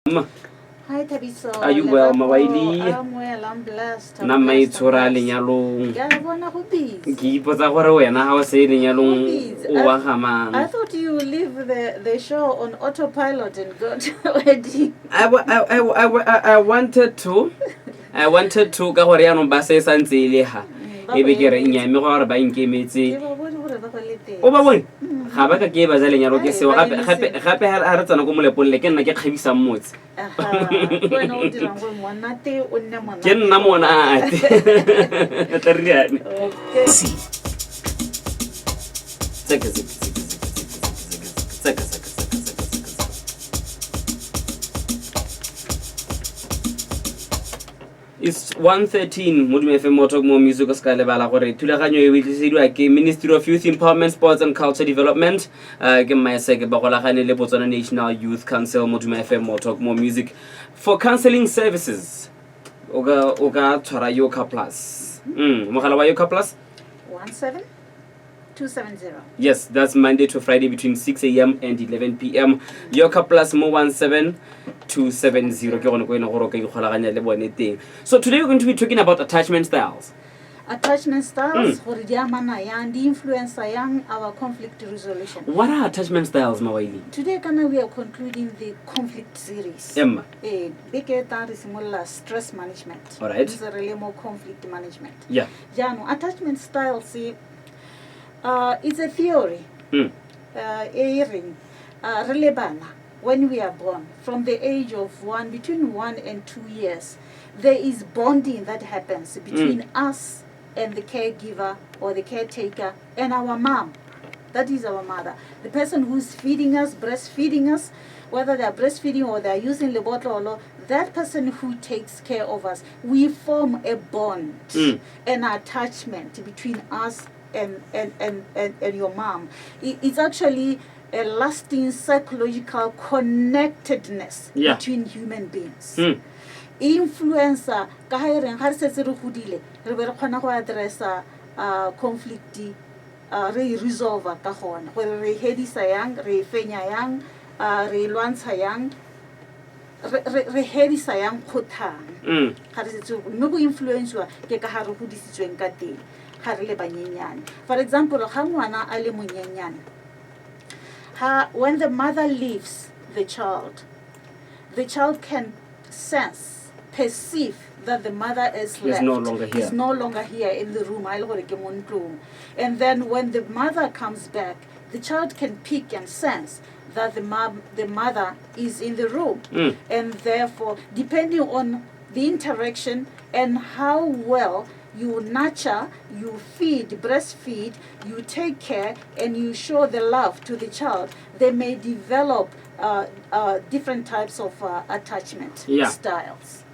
Hi Thabiso. Are you well, Wyllie? I'm well, I'm blessed. Na maitsora lenyalong. Yeah, I wanna go busy. Ke ipotsa gore wena ha o se lenyalong o wa ga mang. I thought you would leave the show on autopilot and go to wedding. I wanted to. Ka gore ya no ba se santse ile ha. E be ke re nyame gore ba inkemetse. O ba bone? Ga ba ka ke ba za lenyalo ke seo gape ha re tsana go molepolle ke nna ke kgabisa mmotse. Ke nna monate. Tlariane. Okay. It's 1:13 Modumo FM mo talk more music ska le bala gore thulaganyo e witlisedwa ke Ministry of Youth Empowerment, Sports and Culture Development ke maeseke ba golagane le Botswana National Youth Council Modumo FM mo talk more music for counseling services. Oga tshwara Yoka Plus. Mogala wa Yoka Plus 17270. Yes, that's Monday to Friday between 6 a.m. and 11 p.m. Yoka Plus mo 17270 ke gone go ena gore ka ikgolaganya le bone teng. So today we're going to be talking about attachment styles. Attachment styles, gore di amana yang, di influence yang our conflict resolution. What are attachment styles, Wyllie? Today we are concluding the conflict series. Emma. Stress management. All right. This is really more conflict management. Yeah. No, attachment styles, it's a theory. When we are born, from the age of between 1 and 2 years, there is bonding that happens between us and the caregiver or the caretaker and our mom. That is our mother. The person who's feeding us, breastfeeding us, whether they're breastfeeding or they're using the bottle or not, that person who takes care of us, we form a bond, an attachment between us and your mom. It's actually a lasting psychological connectedness between human beings. Influencer ka ha re ga se re godile re be re khona go addressa conflict re resolve ka gona gore re hedisa yang re fenya yang re lwantsha yang re hedisa yang khothang ga re se mme go influencewa ke ka ha re godisitsweng ka teng ga re le banyenyane. For example, ga ngwana a le monyenyane, when the mother leaves the child can perceive that the mother is left. No longer here. Is no longer here in the room. And then when the mother comes back, the child can pick and sense that the mother is in the room. And therefore, depending on the interaction and how well you nurture, you feed, breastfeed, you take care, and you show the love to the child, they may develop different types of attachment styles.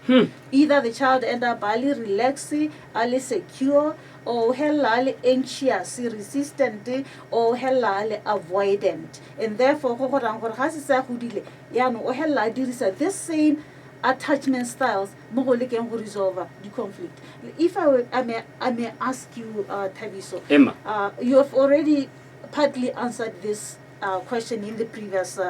Either the child end up ali relaxing, ali secure, or ali anxious, resistant, or ali avoidant. And therefore, this same attachment styles can resolve the conflict. If I may ask you, Thabiso, Emma, you have already partly answered this question in the previous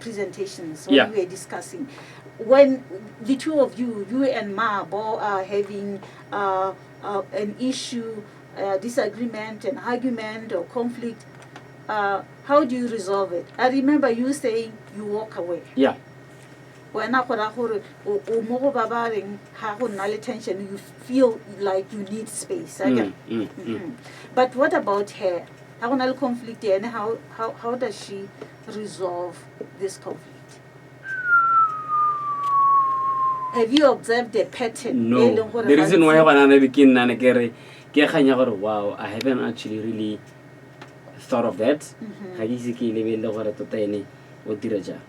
presentations when we were discussing. When the two of you and Bo are having an issue, disagreement, an argument or conflict, how do you resolve it? I remember you saying you walk away. Yeah. When tension, you feel like you need space. But what about her? How conflict and how does she resolve this conflict? Have you observed a pattern? No. The reason why I begin wow, I haven't actually really thought of that.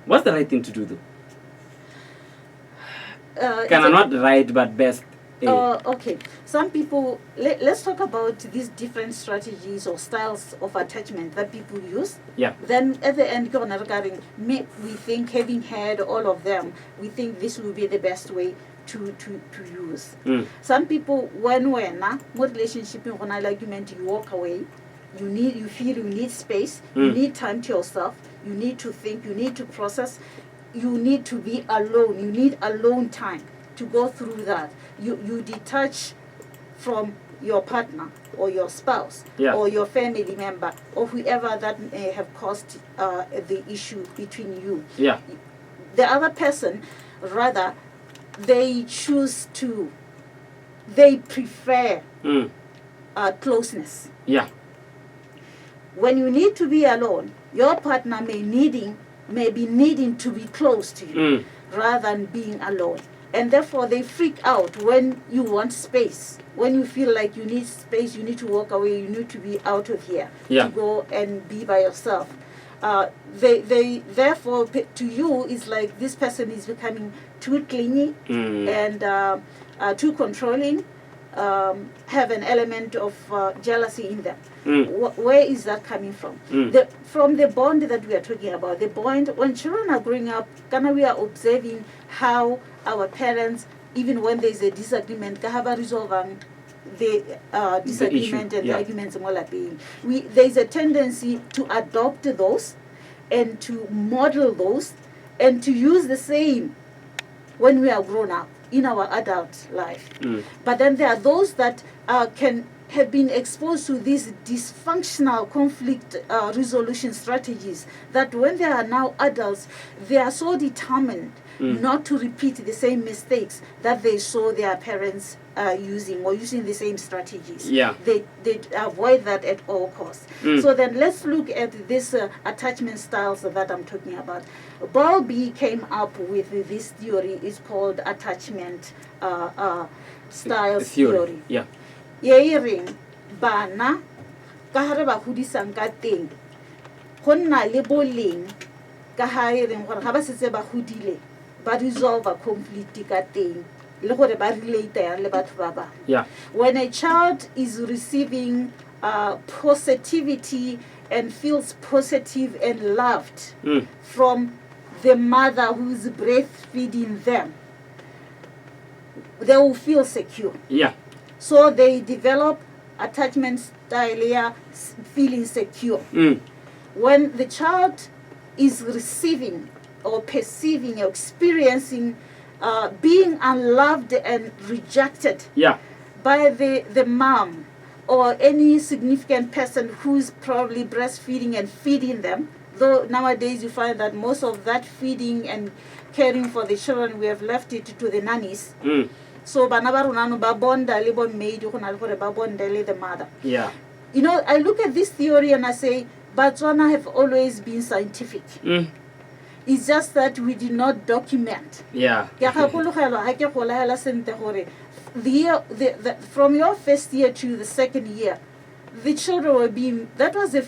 What's the right thing to do though? Not right, but best. Okay. Some people, let's talk about these different strategies or styles of attachment that people use. Yeah. Then at the end, we think, having had all of them, we think this will be the best way to use. Some people, when more relationship in an argument, you walk away. You feel you need space. You need time to yourself. You need to think. You need to process. you need to be alone. You need alone time to go through that. You detach from your partner or your spouse or your family member or whoever that may have caused the issue between you. Yeah. The other person, rather, they prefer closeness. Yeah. When you need to be alone, your partner may be needing to be close to you rather than being alone. And therefore, they freak out when you want space. When you feel like you need space, you need to walk away, you need to be out of here to go and be by yourself. They therefore, to you, it's like this person is becoming too clingy and too controlling, have an element of jealousy in them. Where is that coming from? From the bond that we are talking about. The bond, when children are growing up, we are observing how our parents, even when there is a disagreement, resolving the disagreement and the arguments. There is a tendency to adopt those and to model those and to use the same when we are grown up in our adult life. But then there are those that can have been exposed to these dysfunctional conflict resolution strategies that when they are now adults, they are so determined not to repeat the same mistakes that they saw their parents using the same strategies. They avoid that at all costs. So then let's look at this attachment styles that I'm talking about. Bowlby came up with this theory. It's called attachment styles theory. Ring bana ka hare ba hodisang ka teng go nna le boleng ka ha reng gore ga ba setse ba hodile ba resolve conflict ka teng le gore ba relate le batho ba ba. When a child is receiving positivity and feels positive and loved from the mother who's breastfeeding them, they will feel secure. So they develop attachment style, feeling secure. When the child is receiving or perceiving or experiencing being unloved and rejected by the mom or any significant person who's probably breastfeeding and feeding them, though nowadays you find that most of that feeding and caring for the children, we have left it to the nannies. So bana ba rona no ba bonda le bo maid go na le gore ba bonda le the mother. You know, I look at this theory and I say, Botswana have always been scientific. It's just that we did not document. From your first year to the second year, the children were being, that was the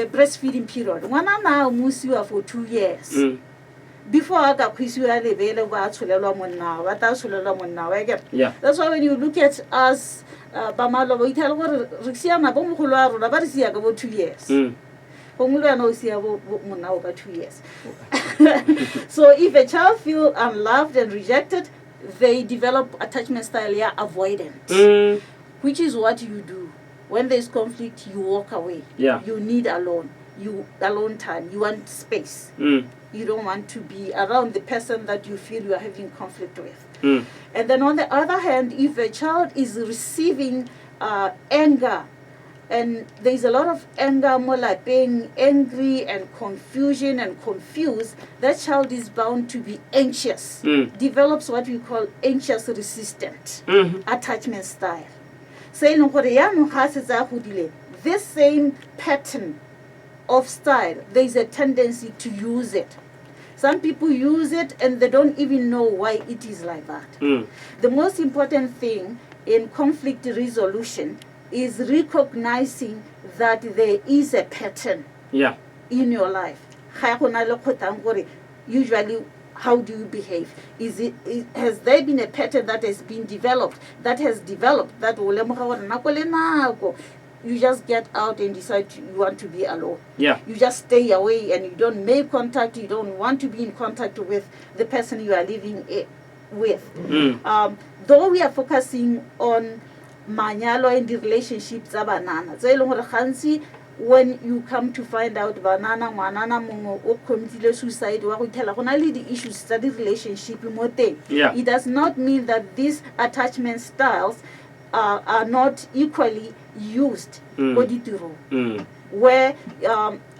breastfeeding period. One now musiwa for 2 years. Before I got that's why when you look at us, we tell what 2 years. Over 2 years. So if a child feels unloved and rejected, they develop attachment style avoidance, which is what you do. When there's conflict, you walk away. You need alone time. You want space. You don't want to be around the person that you feel you are having conflict with. And then on the other hand, if a child is receiving anger, and there's a lot of anger, more like being angry and confusion and confused, that child is bound to be anxious, develops what we call anxious resistant attachment style. This same pattern of style, there's a tendency to use it. Some people use it and they don't even know why it is like that. The most important thing in conflict resolution is recognizing that there is a pattern in your life. Usually, how do you behave? Has there been a pattern that has been developed, that you just get out and decide you want to be alone. You just stay away and you don't make contact, you don't want to be in contact with the person you are living with. Though we are focusing on manyalo and the relationships, when you come to find out banana ngwanana mongwe o committed suicide wa go tell go na le di issues tsa di relationship mo teng. Yeah. It does not mean that these attachment styles are not equally used go ditirong where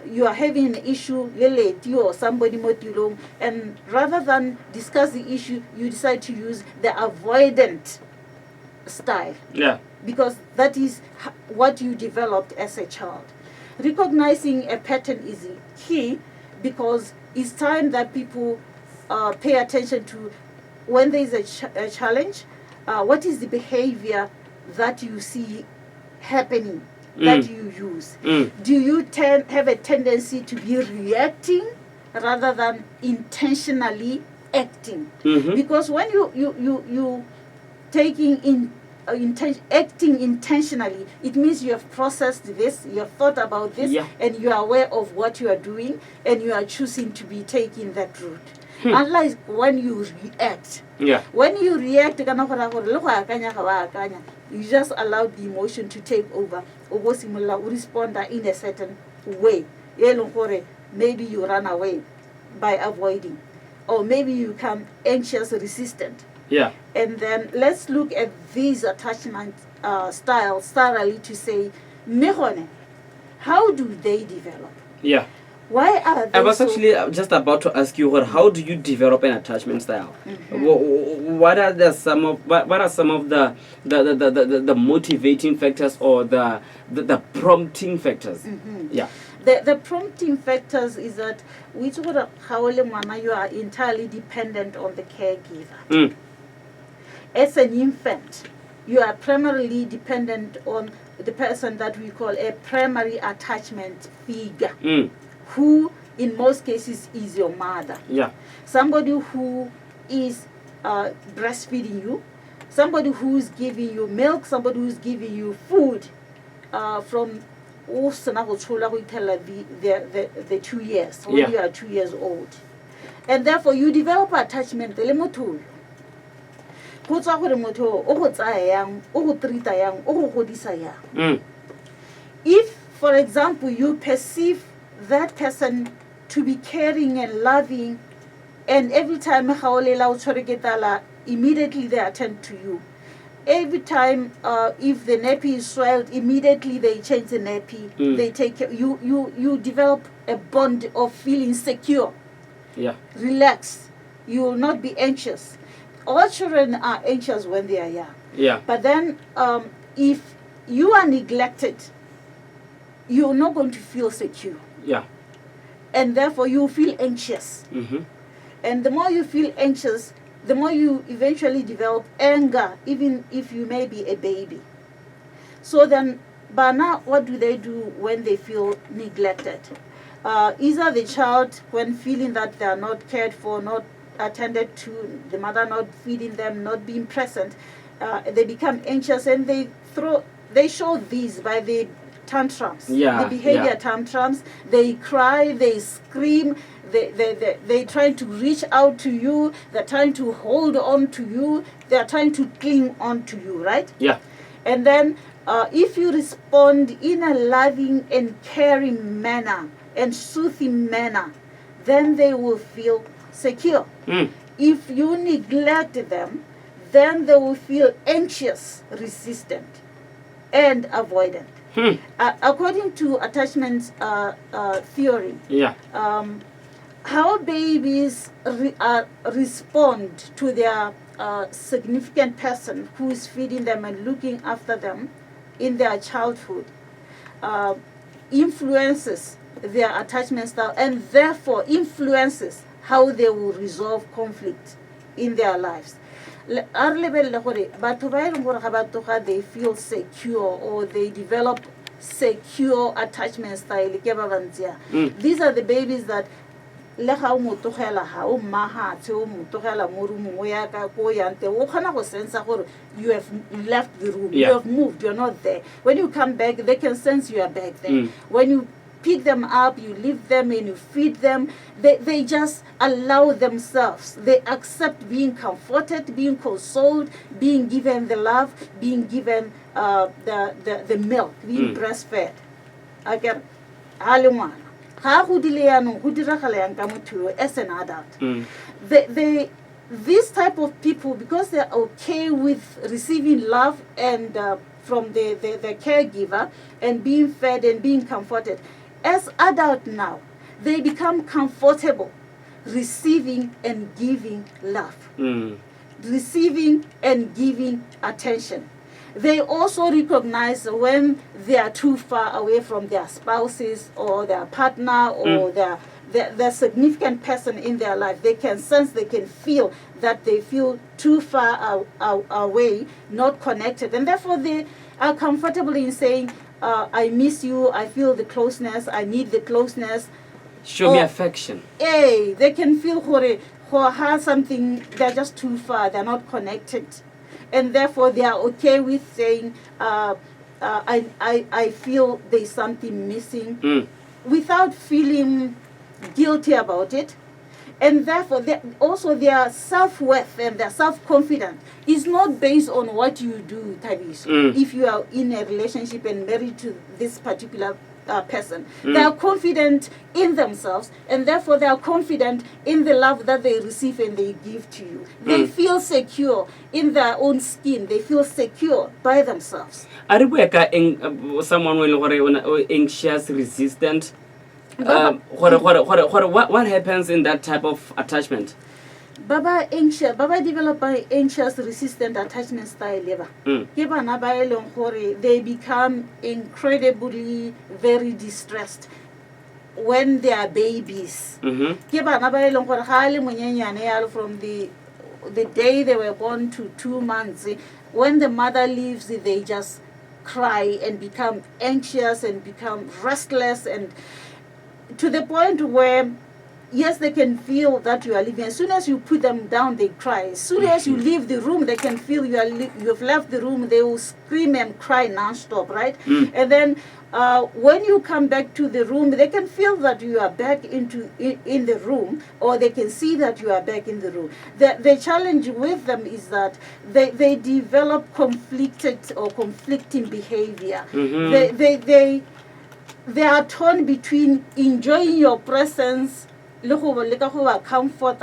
you are having an issue you or somebody mo tirong, and rather than discuss the issue you decide to use the avoidant style. Yeah. Because that is what you developed as a child. Recognizing a pattern is key, because it's time that people pay attention to when there is a challenge. What is the behavior that you see happening that you use? Do you have a tendency to be reacting rather than intentionally acting? Because when you taking in acting intentionally, it means you have processed this, you have thought about this, and you are aware of what you are doing, and you are choosing to be taking that route. Unlike when you react. When you react, you just allow the emotion to take over. Or respond in a certain way. Maybe you run away by avoiding, or maybe you become anxious, resistant. Yeah. And then let's look at these attachment styles thoroughly to say, how do they develop? Yeah. Why are they I was actually just about to ask you, how do you develop an attachment style? What are some of the motivating factors or the prompting factors? Yeah. The prompting factors is that you are entirely dependent on the caregiver. As an infant, you are primarily dependent on the person that we call a primary attachment figure, who in most cases is your mother. Yeah. Somebody who is breastfeeding you, somebody who is giving you milk, somebody who is giving you food from the 2 years, when you are 2 years old. And therefore you develop attachment. If, for example, you perceive that person to be caring and loving, and every time immediately they attend to you. Every time if the nappy is swelled, immediately they change the nappy. They take care. You develop a bond of feeling secure. Yeah. Relaxed. You will not be anxious. All children are anxious when they are young. Yeah. But then if you are neglected, you're not going to feel secure. Yeah. And therefore you feel anxious. And the more you feel anxious, the more you eventually develop anger, even if you may be a baby. So then, Bana, what do they do when they feel neglected? Either the child, when feeling that they are not cared for, not attended to, the mother not feeding them, not being present, they become anxious, and they show these by the tantrums, the behavior tantrums. They cry, they scream, they try to reach out to you, they're trying to hold on to you, they're trying to cling on to you, right? Yeah. And then if you respond in a loving and caring manner and soothing manner, then they will feel secure. If you neglect them, then they will feel anxious, resistant, and avoidant. According to attachment theory, how babies respond to their significant person who is feeding them and looking after them in their childhood influences their attachment style, and therefore influences how they will resolve conflict in their lives. They feel secure, or they develop secure attachment style. These are the babies that you have left the room, you have moved, you're not there. When you come back, they can sense you are back there. When you pick them up, you leave them and you feed them, they just allow themselves. They accept being comforted, being consoled, being given the love, being given the milk, being breastfed. a ke ha le ngwana ha go dile yanong go diragala yang ka motho as an adult. This type of people, because they're okay with receiving love and from the caregiver and being fed and being comforted, as adult now, they become comfortable receiving and giving love, receiving and giving attention. They also recognize when they are too far away from their spouses or their partner or their significant person in their life. They can sense, they can feel that they feel too far away, not connected. And therefore they are comfortable in saying, I miss you, I feel the closeness, I need the closeness. Show me affection. Hey, they can feel something, they're just too far, they're not connected. And therefore they are okay with saying, I feel there's something missing without feeling guilty about it. And therefore also their self-worth and their self-confidence is not based on what you do, Thabiso. If you are in a relationship and married to this particular person, they are confident in themselves, and therefore they are confident in the love that they receive and they give to you. They feel secure in their own skin. They feel secure by themselves. Someone will anxious, resistant. What happens in that type of attachment? Baba develop an anxious, resistant attachment style. They become incredibly very distressed when they are babies. From the day they were born to 2 months, when the mother leaves, they just cry and become anxious and become restless, and to the point where, yes, they can feel that you are leaving. As soon as you put them down, they cry. As soon as you leave the room, they can feel you've left the room. They will scream and cry non-stop, right? And then when you come back to the room, they can feel that you are back in the room, or they can see that you are back in the room. The challenge with them is that they develop conflicting behavior. They are torn between enjoying your presence, comfort,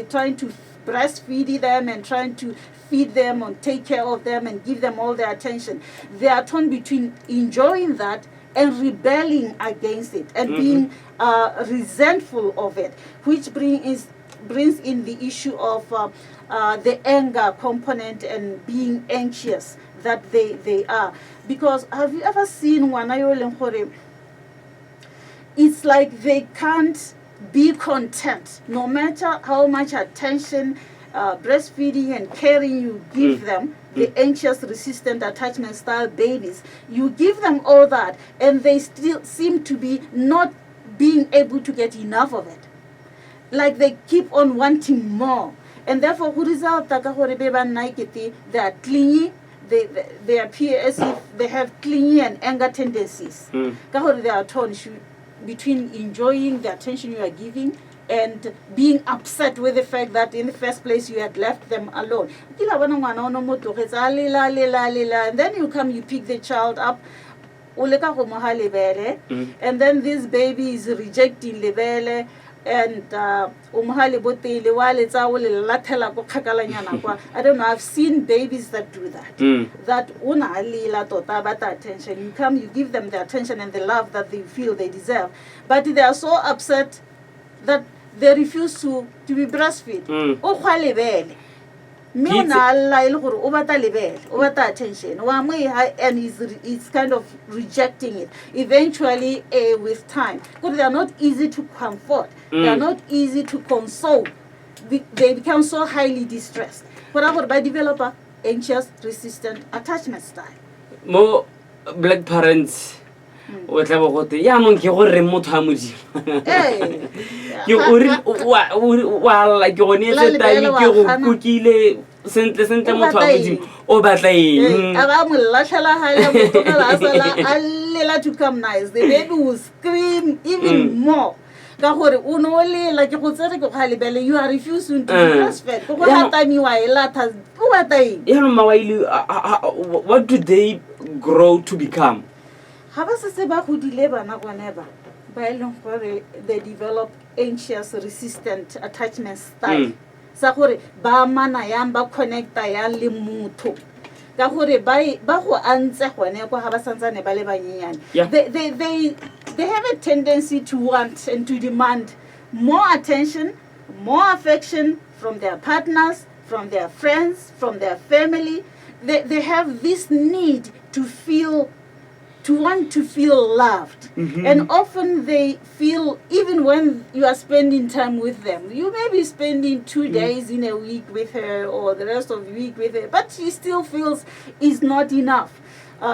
trying to breastfeed them and trying to feed them and take care of them and give them all their attention. They are torn between enjoying that and rebelling against it and being resentful of it, which brings in the issue of the anger component and being anxious that they are. Because have you ever seen one? It's like they can't be content no matter how much attention, breastfeeding and caring you give them. The anxious, resistant attachment style babies, you give them all that and they still seem to be not being able to get enough of it. Like they keep on wanting more, and therefore who result they are clingy. They appear as if they have clingy and anger tendencies. They are torn between enjoying the attention you are giving and being upset with the fact that in the first place you had left them alone. And then you pick the child up, and then this baby is rejecting lebele, and I don't know, I've seen babies that do that. That attention. You give them the attention and the love that they feel they deserve, but they are so upset that they refuse to be breastfed. Attention, and he's kind of rejecting it. Eventually, with time, because they are not easy to comfort, they are not easy to console. They become so highly distressed. Whatever by developer, anxious, resistant attachment style. More black parents. Whatever like to come nice. The baby will scream even more. You are refusing to be breastfed. What do they grow to become? ga ba se ba godile bana gone ba e leng gore they develop anxious resistant attachment style sa gore ba amana yang ba connecta yang le motho ka gore ba go antse gone kwa ga ba santsane ba le banyenyane. They have a tendency to want and to demand more attention, more affection from their partners, from their friends, from their family. They have this need to want to feel loved. And often they feel, even when you are spending time with them, you may be spending 2 days in a week with her or the rest of the week with her, but she still feels it's not enough.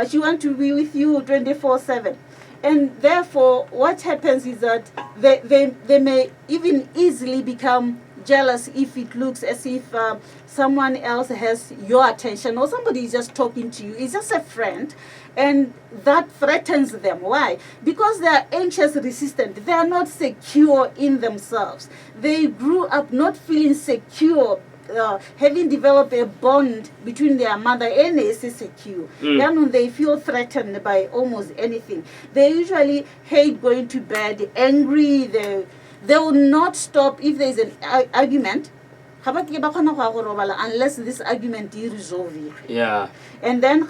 She wants to be with you 24/7. And therefore, what happens is that they may even easily become jealous if it looks as if someone else has your attention or somebody is just talking to you. It's just a friend, and that threatens them. Why? Because they are anxious resistant. They are not secure in themselves. They grew up not feeling secure, having developed a bond between their mother and is secure. Then they feel threatened by almost anything. They usually hate going to bed, angry. They will not stop if there is an argument unless this argument is resolved. Yeah. And then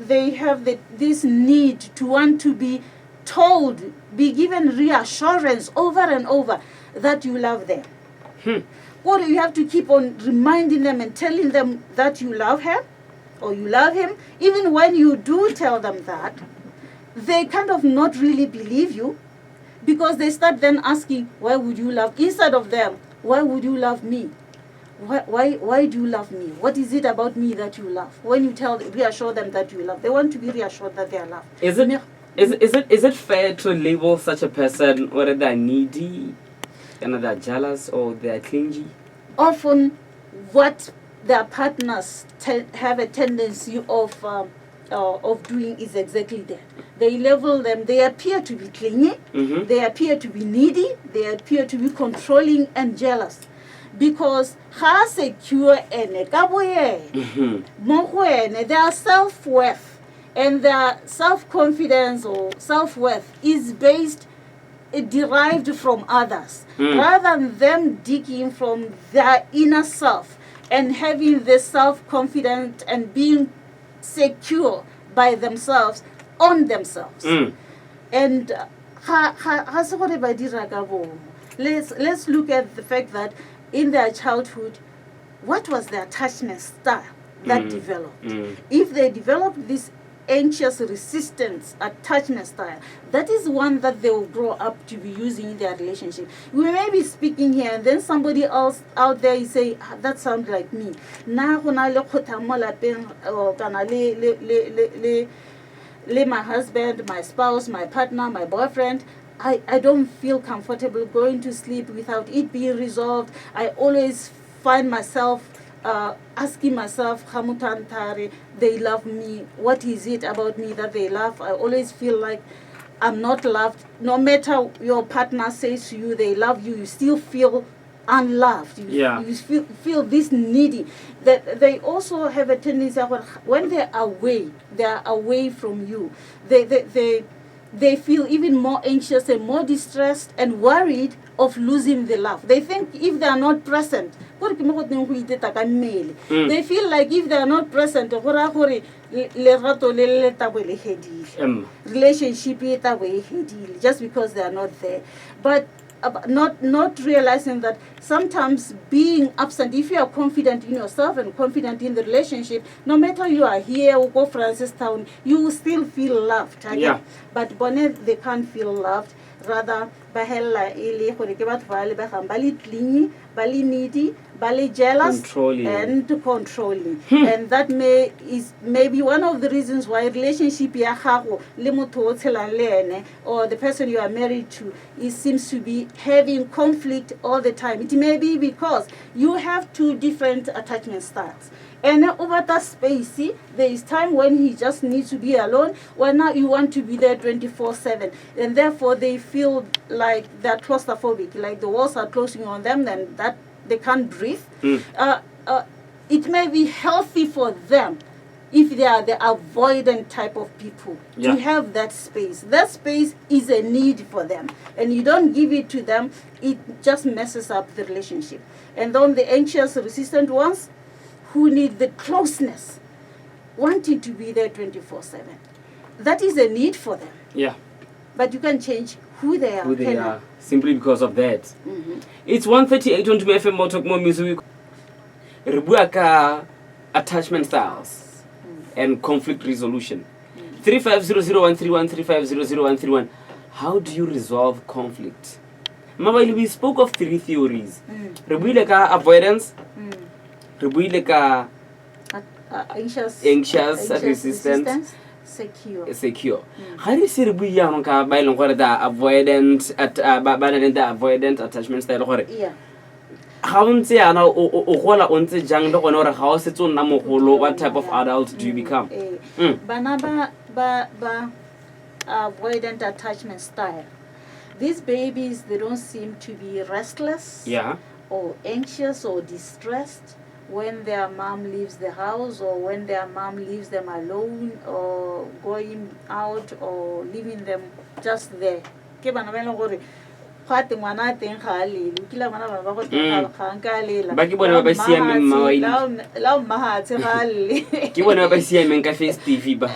they have this need to want to be told, be given reassurance over and over that you love them. Or you have to keep on reminding them and telling them that you love her or you love him. Even when you do tell them that, they kind of not really believe you, because they start then asking, why would you love, instead of them, why would you love me? Why do you love me? What is it about me that you love? When you reassure them that you love, they want to be reassured that they are loved. Is it fair to label such a person whether they're needy, and they're jealous, or they're clingy? Often, what their partners have a tendency of doing is exactly that. They label them. They appear to be clingy. They appear to be needy. They appear to be controlling and jealous. Because secure their self-worth and their self-confidence or self-worth is derived from others, rather than them digging from their inner self and having this self-confidence and being secure by themselves on themselves. And let's look at the fact that in their childhood, what was the attachment style that developed? If they developed this anxious resistance attachment style, that is one that they will grow up to be using in their relationship. We may be speaking here and then somebody else out there is saying, that sounds like me. My husband, my spouse, my partner, my boyfriend, I don't feel comfortable going to sleep without it being resolved. I always find myself asking myself, they love me. What is it about me that they love? I always feel like I'm not loved. No matter your partner says to you they love you, you still feel unloved. You feel this needy. That they also have a tendency when they're away from you. They feel even more anxious and more distressed and worried of losing the love. They think if they are not present, they feel like if they are not present, relationship just because they are not there. But not realizing that sometimes being absent, if you are confident in yourself and confident in the relationship, no matter you are here or go Francistown, you will still feel loved. Yeah. But bonnet, they can't feel loved. Rather, needy, jealous, and controlling. And that is maybe one of the reasons why relationship or the person you are married to seems to be having conflict all the time. It may be because you have two different attachment styles. And over that space, there is time when he just needs to be alone, while now you want to be there 24/7. And therefore they feel like they're claustrophobic, like the walls are closing on them and that they can't breathe. It may be healthy for them if they are the avoidant type of people, Yeah. to have that space. That space is a need for them. And you don't give it to them, it just messes up the relationship. And then the anxious, resistant ones who need the closeness, wanting to be there 24/7. That is a need for them. Yeah. But you can change who they are. Who they can are, simply because of that. Mhm. It's 1:38 on FM More Talk More Music. Re bua ka attachment styles and conflict resolution. 35001313 35001331. How do you resolve conflict? Mabili, we spoke of 3 theories. Re buile ka avoidance, re buile ka anxious, resistant, secure. Ga re se re buiang ka ba ileng gore the avoidant the avoidant attachment style gore Yeah. ga o ntse yana o gola o ntse jang le gone gore ga o setse o nna mogolo, what type of adult do you become? Bana ba avoidant attachment style. These babies, they don't seem to be restless, Yeah. or anxious or distressed when their mom leaves the house, or when their mom leaves them alone, or going out, or leaving them just there. Ke bana ba eleng gore phate ngwana a teng ga a lele, o kile bana ba go teng ga nka a lela. Ba ke bona ba siameng mma wa ile. La mahatse ga a lele. Ke bona ba siameng ka face TV ba.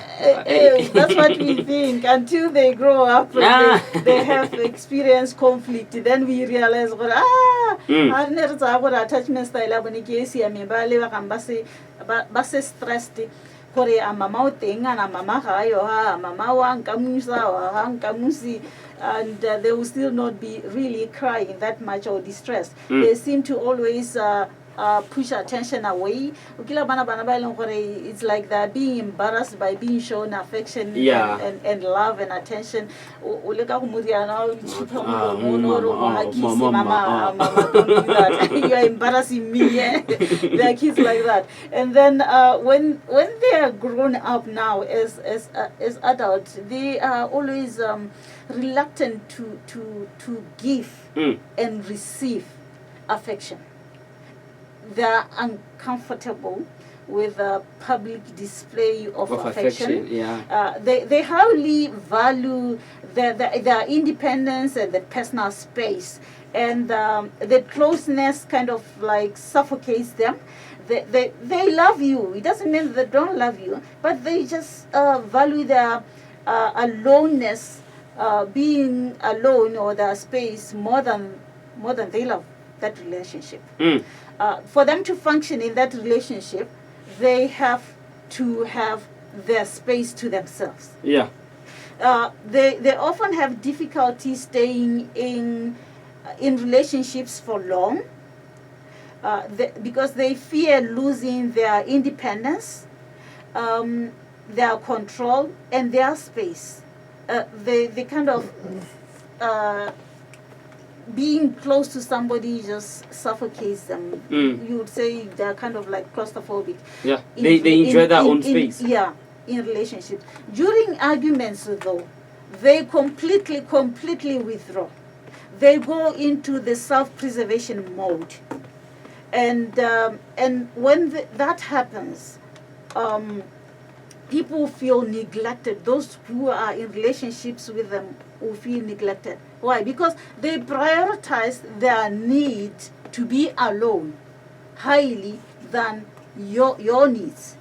That's what we think until they grow up and they have experienced conflict. Then we realize, I never thought attachment style. I bone ke siame ba le ba se stressed. Kore a mama o teng ana mama ga yo ha mama wa nkamusa wa nkamusi, and they will still not be really crying that much or distressed. They seem to always push attention away. Ukila bana ba eleng gore it's like they're being embarrassed by being shown affection and love and attention. O le ka go moriana o tshupa mo no ro ha kisi mama don't do that. You are embarrassing me. There are kids like that. And then when they are grown up now as adults, they are always reluctant to give and receive affection. They are uncomfortable with a public display of affection. They highly value their independence and their personal space, and the closeness kind of like suffocates them. They love you. It doesn't mean they don't love you, but they just value their aloneness, being alone, or their space more than they love that relationship. For them to function in that relationship, they have to have their space to themselves. Yeah. They often have difficulty staying in relationships for long because they fear losing their independence, their control, and their space. They kind of being close to somebody just suffocates them. You would say they're kind of like claustrophobic. Yeah, they enjoy their own space. In relationships. During arguments, though, they completely withdraw. They go into the self-preservation mode. And when that happens, people feel neglected. Those who are in relationships with them will feel neglected. Why? Because they prioritize their need to be alone highly than your needs,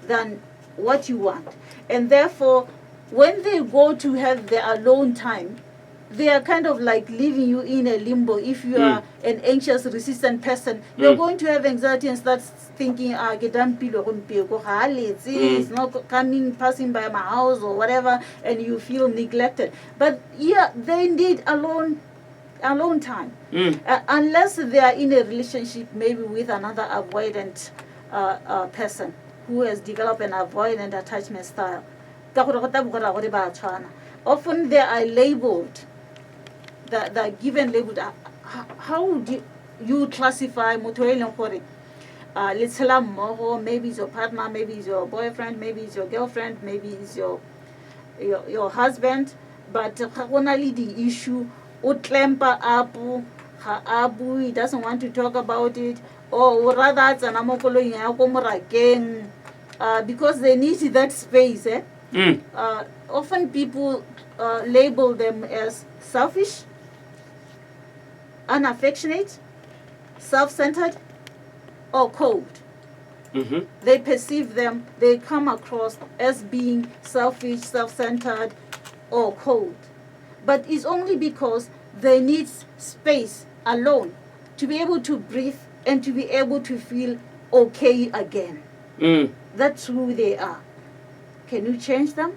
than what you want. And therefore, when they go to have their alone time, they are kind of like leaving you in a limbo. If you are an anxious, resistant person, you're going to have anxiety and start thinking, it's not coming, passing by my house or whatever, and you feel neglected. But yeah, they need alone time. Unless they are in a relationship maybe with another avoidant person who has developed an avoidant attachment style. Often they are labeled. They're given labeled. How would you classify maybe it's your partner, maybe it's your boyfriend, maybe it's your girlfriend, maybe it's your husband, but the issue he doesn't want to talk about it, or rather it's an because they need that space. Often people label them as selfish, unaffectionate, self-centered, or cold. They perceive them, they come across as being selfish, self-centered, or cold. But it's only because they need space alone to be able to breathe and to be able to feel okay again. That's who they are. Can you change them?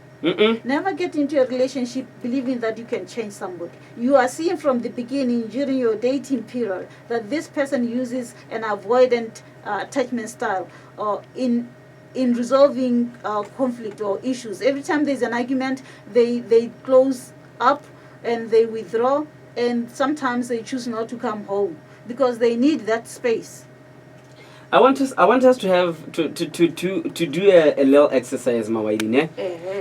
Never get into a relationship believing that you can change somebody. You are seeing from the beginning, during your dating period, that this person uses an avoidant attachment style or in resolving conflict or issues. Every time there's an argument, they close up and they withdraw, and sometimes they choose not to come home because they need that space. I want us to have to do a little exercise, Mawailine.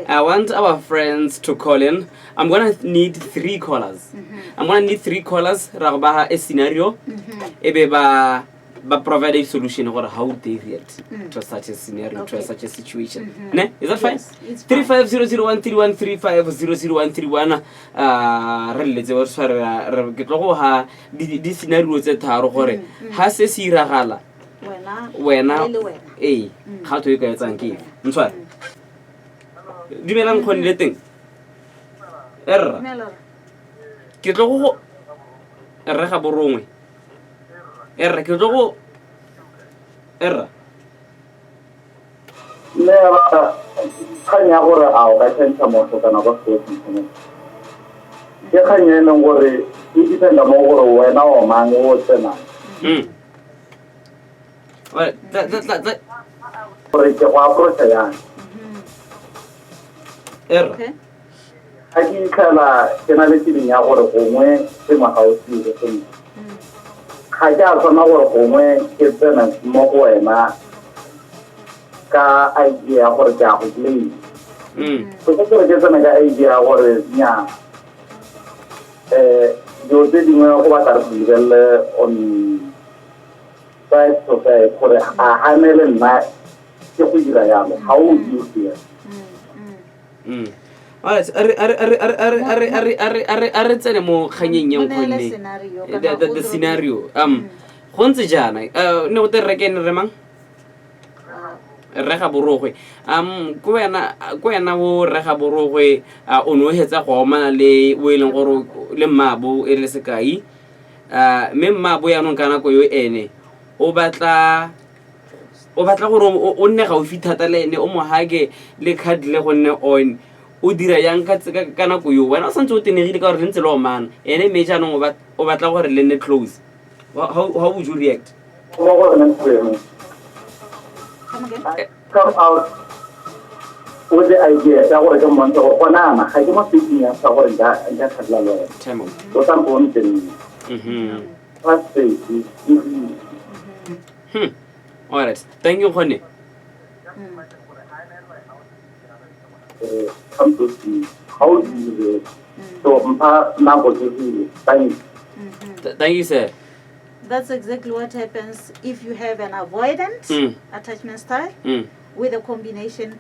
I want our friends to call in. I'm gonna need 3 callers. I'm gonna need 3 callers. Rabaha a scenario. Ebe ba provide a solution or how they react to such a scenario, to such a situation. Ne? Is that fine? Yes, 35001313 35001331. Reletse wa tshwara ke tlo go ha di scenario tse tharo gore ha se se iragala wena ga to e ka etsang ke ntshwara dumelang khone le teng erra ke tlo go erra ga borongwe erra ke tlo go erra le ba khanya gore a o ka tsentsa motho kana ba go tsentsa ke khanya neng gore e dipenda mo gore wena o mang o tsena well that gore ke go approach ya erra a ke khala ke na le tsheding ya gore gongwe se magausi le tsena ga ke a tsona gore gongwe ke tsena mo go wena ka idea gore ke a go play so ke gore ke tsena ka idea gore nya yo tse dingwe go batla re lebelele on side to side gore a hanele nna ke go dira yalo how would you feel alright are tsene mo kganyeng yang khone the scenario go ntse jana ne o te rekene re mang rega borogwe ko wena bo rega borogwe o no hetsa go mana le o eleng gore le mmabo e le sekai me mmabo ya no kana ko yo ene o batla gore o nne ga o fithata le ene o mo hage le card le go nne on o dira yang ka kana ko yo wena o santse o tenegile ka gore le ntse le o mana ene me ja no o batla gore le nne close how would you react come out with the idea that what come on to ona ga ke mo thinking ya sa gore nda khadla lo time o tla bo ntse first day all right thank you khone come to see how do you so thank you sir. That's exactly what happens if you have an avoidant attachment style with a combination,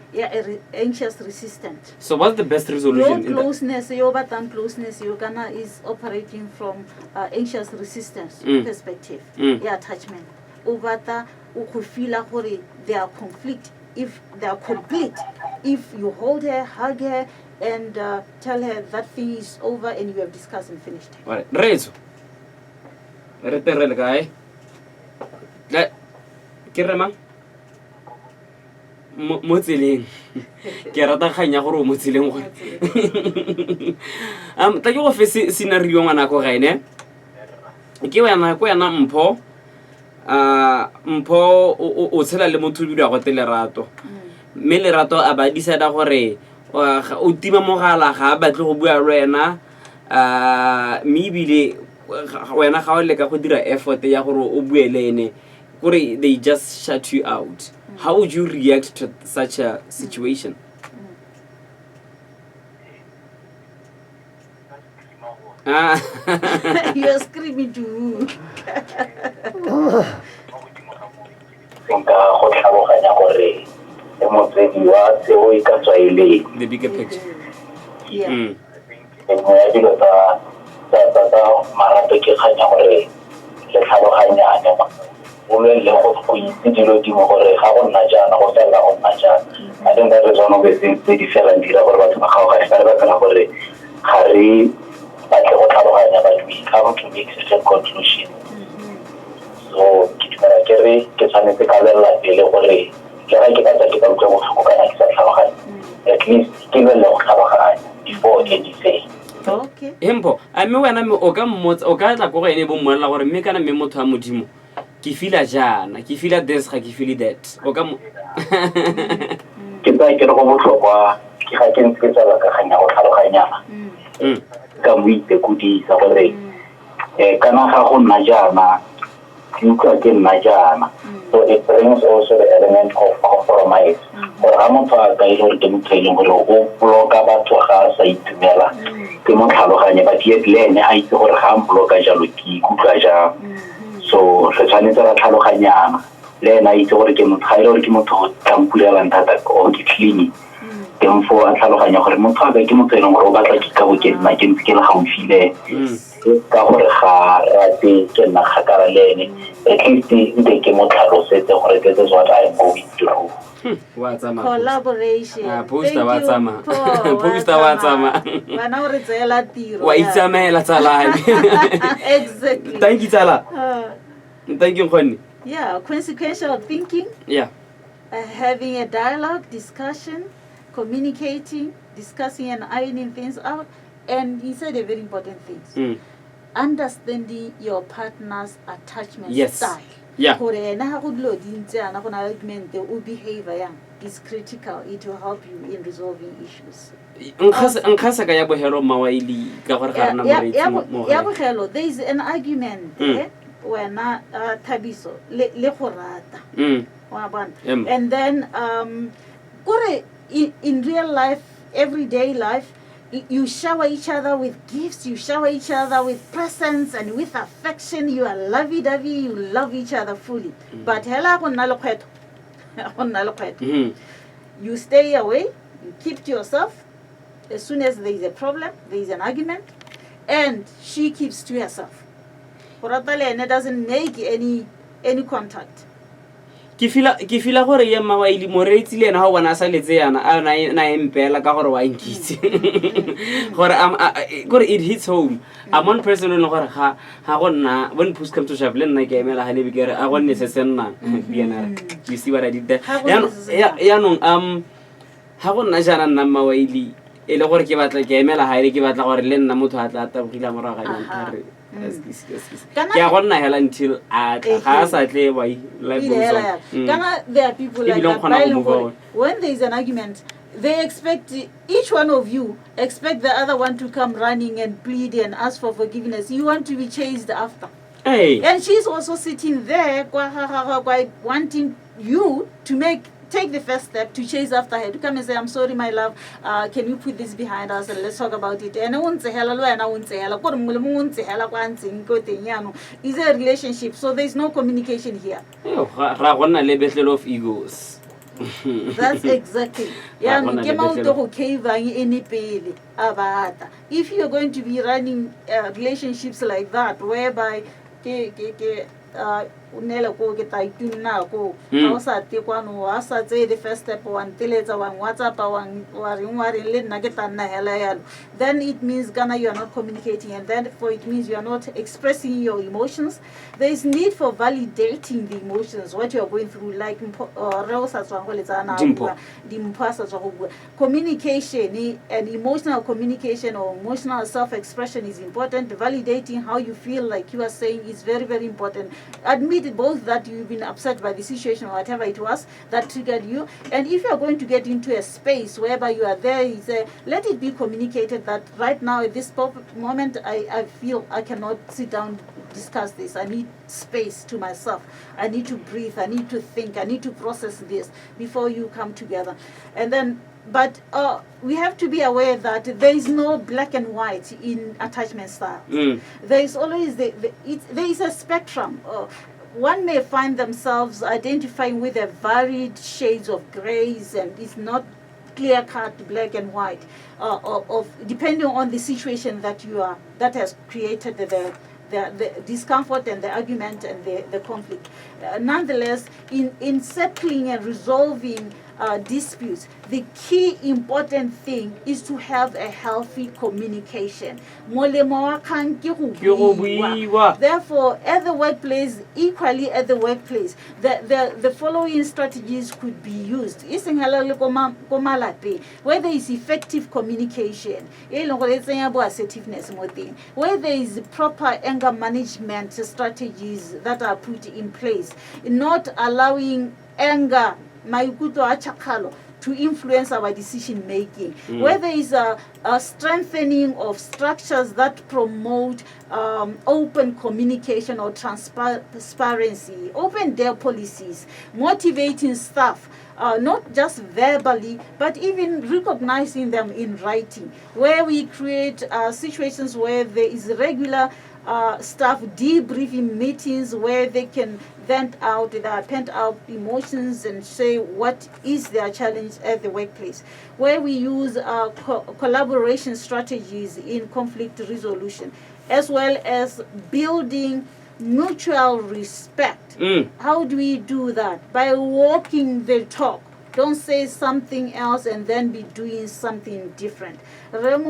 anxious resistant. So what's the best resolution? Your closeness, your button closeness, your Ghana is operating from anxious resistance perspective. Your attachment. Ovata ukufila hori they are conflict. If they are complete, if you hold her, hug her, and tell her that thing is over and you have discussed and finished. All right, Rezo. Reterrel guy. That Kirama Mutziling. Kerata Hanya Horo Mutziling. Take you off a scenario on a corene. Give an aquana mpo. Mpo o sela le motu bua go telerato. Me lerato a ba disada gore o tima mogala ga batle go bua rena me bile wena ga o le ka go dira effort ya gore o bue le ene gore they just shut you out. How would you react to such a situation? You're screaming to who? motswedi wa seo e ka tswa e le the bigger picture. Yeah. engwe ya dilo tsa marato ke kganya gore le tlhaloganyane o le go itse dilo dingwe gore ga go nna jaana go fela go nna jaana. I think that is one of the things tse di felang dira gore batho ba kgaogane ka lebaka la gore ga re batle go tlhaloganya but we come to make certain conclusion. So ke dumela ke re ke tshwanetse ka lelela pele gore le ga ke ka tsa ke ka utlwa botlhoko kana ke sa tlhaloganye at least ke lelele go tlhaloganya before anything. Okay. Hempo a mme wena o ka mmotsa o ka tla go ene bo mmolela gore mme kana mme motho a modimo ke fila jaana ke fila this ga ke feel that o ka ke tsa ke re go botlhokwa ke ga ke ntse ke tsala ka ganya go tlhaloganyana ka mo itekudisa gore kana ga go nna jaana ke utlwa ke nna jaana. So it brings also the element of compromise. Gore ga motho a ka ile gore ke motho e leng gore o bloka batho ga a sa itumela ke mo tlhaloganye but yet le ene a itse gore ga a mbloka jalo ke ikutlwa jang. So re tshwanetse ra tlhaloganyana le ene a itse gore ke motho ga ile gore ke motho o tlampulelang thata o ke clean teng fo a tlhaloganya gore motho a ka ke motho e leng gore o batla ke ka bo ke nna ke ntse ke le gaufi le ka gore ga rate ke nna kgakala le ene at least nte ke mo tlhalosetse gore this is what I'm going through. Collaboration. Poster wa tsama. Poster wa tsama. Wana o re tseela tiro. Wa itsamela tsalane. Exactly. Thank you tsala. Thank you Khoni. Yeah, consequential thinking. Yeah. Having a dialogue, discussion, communicating, discussing and ironing things out. And he said a very important thing. Understanding your partner's attachment style. Yeah. Gore ena ha go dilo di ntse ana go na argument o behavior yang is critical. It will help you in resolving issues. Nkasa ka ya bohelo Wyllie ka gore ga rena moreetsi mo. Ya bohelo, there is an argument wena Thabiso le go rata. Wa bona. And then gore in real life, everyday life, you shower each other with gifts, you shower each other with presents and with affection. You are lovey-dovey, you love each other fully. But hela go nna le kgwetho. You stay away, you keep to yourself. As soon as there is a problem, there is an argument, and she keeps to herself. It doesn't make any contact. Ke fila gore ye Wyllie moreetsi le ena ha bona sa letse yana a na empela ka gore wa nkitse gore it hits home. I'm one person le gore ga go nna when push come to shove le nna ke emela ha le bikere a go nne se senna BNR. You see what I did there? Ya no ha go nna jana nna Wyllie e le gore ke batla ke emela ha ile ke batla gore le nna motho a tla tabogila moraga nyantare. Ke a gonna hela until ga sa tle wa live goes. There are people like that. When there is an argument, they expect each one of you expect the other one to come running and plead and ask for forgiveness. You want to be chased after. Hey. And she's also sitting there quite wanting you to take the first step to chase after her, to come and say, I'm sorry, my love, can you put this behind us and let's talk about it. And it's a relationship, so there's no communication here. Of egos. That's exactly. If you're going to be running relationships like that, whereby unela ko ke ta itunna ko ha sa te kwano wa sa tse the first step one teletsa one WhatsApp one wa ring le nna ke tanna hela yalo, then it means you are not communicating, and then it means you are not expressing your emotions. There is need for validating the emotions, what you are going through, like communication and emotional communication or emotional self-expression is important. Validating how you feel, like you are saying, is very, very important. Admit both that you've been upset by the situation or whatever it was that triggered you. And if you're going to get into a space whereby you are there, let it be communicated that right now at this moment I feel I cannot sit down, discuss this. I need space to myself. I need to breathe. I need to think. I need to process this before you come together. And then but we have to be aware that there is no black and white in attachment style. There is always there is a spectrum. one may find themselves identifying with a varied shades of grays, and it's not clear cut black and white, of depending on the situation that you are, that has created the discomfort and the argument and the conflict. Nonetheless, in settling and resolving disputes, the key important thing is to have a healthy communication. Molemo wa kgang ke go buiwa. Therefore, at the workplace, equally at the workplace, the following strategies could be used. Where there is effective communication, assertiveness, where there is proper anger management strategies that are put in place, not allowing anger to influence our decision making, where there is a strengthening of structures that promote open communication or transparency, open their policies, motivating staff, not just verbally, but even recognizing them in writing, where we create situations where there is regular staff debriefing meetings where they can vent out their pent out emotions and say what is their challenge at the workplace, where we use collaboration strategies in conflict resolution, as well as building mutual respect. How do we do that? By walking the talk. Don't say something else and then be doing something different. There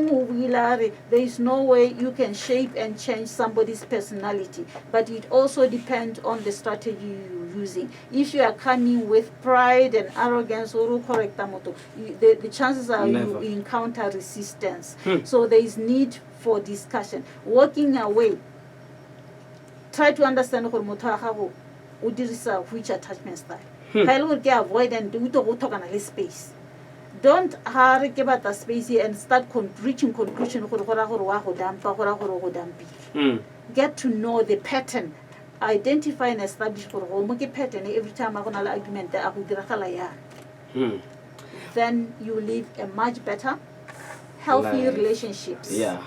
is no way you can shape and change somebody's personality, but it also depends on the strategy you're using. If you are coming with pride and arrogance, the chances are you encounter resistance. So there is need for discussion. Walking away, try to understand which attachment style. Avoid and do to space. Don't hurry about the space and start reaching conclusion. Get to know the pattern. Identify and establish pattern every time I gonna argument then you live a much better, healthy relationships. Yeah.